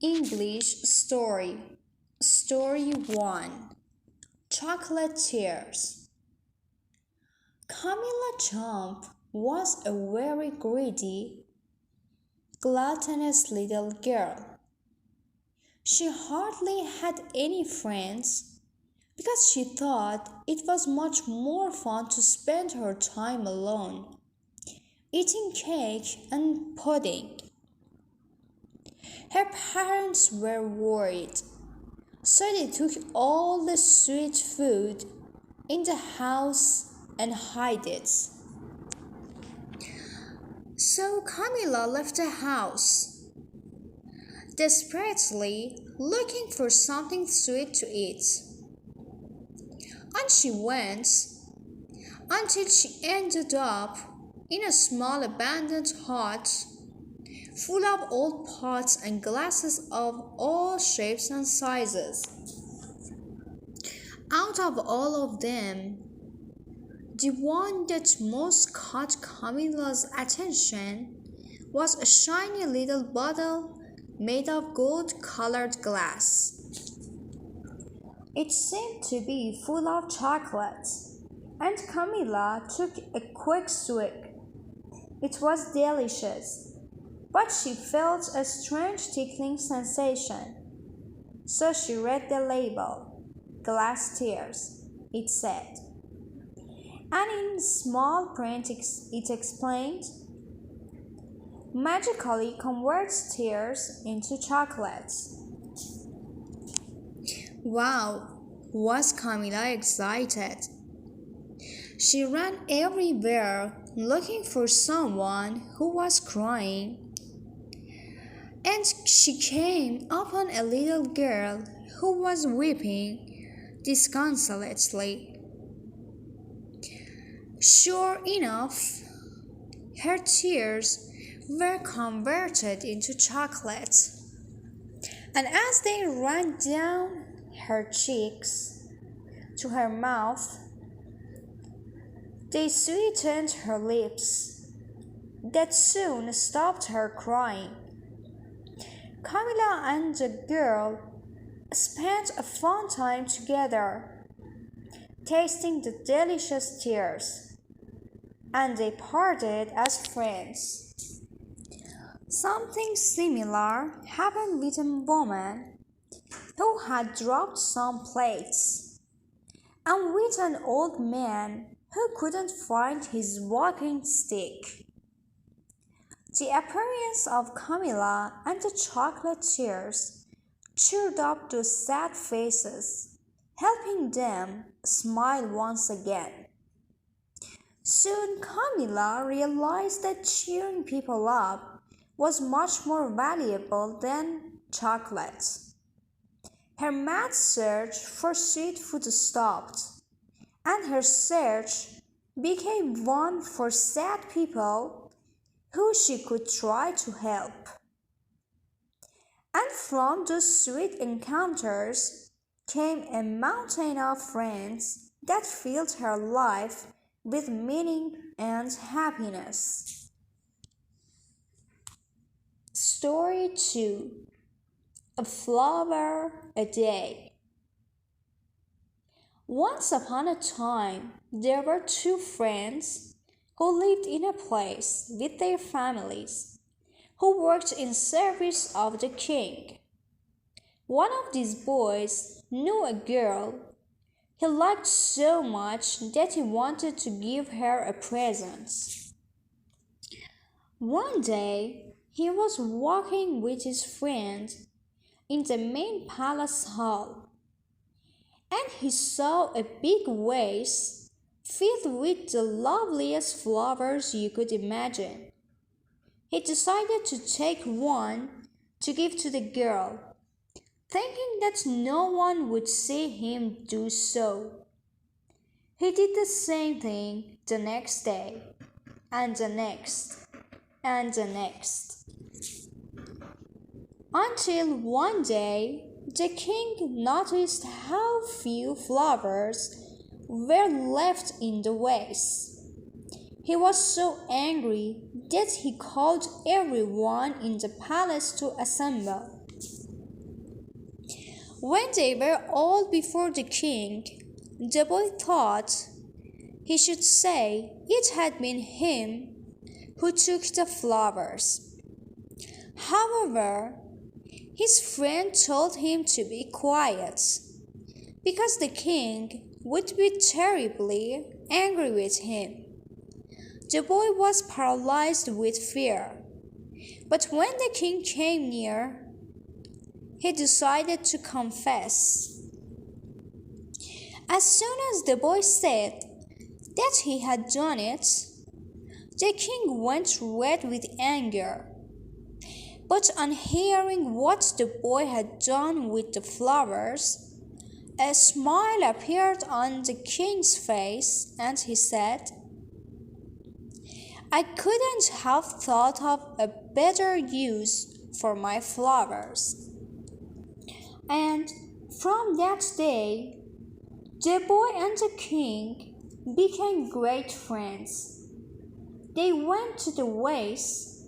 English Story Story 1 Chocolate Tears Camilla Chomp was a very greedy, gluttonous little girl. She hardly had any friends because she thought it was much more fun to spend her time alone, eating cake and pudding. Her parents were worried, so they took all the sweet food in the house and hid it. So Camilla left the house, desperately looking for something sweet to eat. And she went until she ended up in a small abandoned hut full of old pots and glasses of all shapes and sizes. Out of all of them, the one that most caught Camilla's attention was a shiny little bottle made of gold-colored glass. It seemed to be full of chocolate, and Camilla took a quick swig. It was delicious, but she felt a strange tickling sensation. So she read the label. Glass tears, it said. And in small print it explained, magically converts tears into chocolates. Wow, was Camilla excited. She ran everywhere looking for someone who was crying, and she came upon a little girl who was weeping disconsolately. Sure enough, her tears were converted into chocolate, and as they ran down her cheeks to her mouth, they sweetened her lips. That soon stopped her crying. Camilla and the girl spent a fun time together, tasting the delicious tears, and they parted as friends. Something similar happened with a woman who had dropped some plates, and with an old man who couldn't find his walking stick. The appearance of Camilla and the chocolate tears cheered up those sad faces, helping them smile once again. Soon Camilla realized that cheering people up was much more valuable than chocolates. Her mad search for sweet food stopped, and her search became one for sad people who she could try to help. And from those sweet encounters came a mountain of friends that filled her life with meaning and happiness. Story 2 A Flower a Day. Once upon a time, there were two friends who lived in a place with their families, who worked in service of the king. One of these boys knew a girl he liked so much that he wanted to give her a present. One day, he was walking with his friend in the main palace hall, and he saw a big vase filled with the loveliest flowers you could imagine. He decided to take one to give to the girl, thinking that no one would see him do so. He did the same thing the next day, and the next, and the next, until one day the king noticed how few flowers were left in the vase. He was so angry that he called everyone in the palace to assemble. When they were all before the king, the boy thought he should say it had been him who took the flowers. However, his friend told him to be quiet, because the king would be terribly angry with him. The boy was paralyzed with fear, but when the king came near, he decided to confess. As soon as the boy said that he had done it, the king went red with anger. But on hearing what the boy had done with the flowers, a smile appeared on the king's face, and he said, "I couldn't have thought of a better use for my flowers." And from that day, the boy and the king became great friends. They went to the vase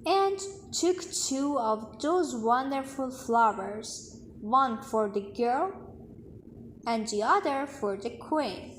and took two of those wonderful flowers, one for the girl and the other for the queen.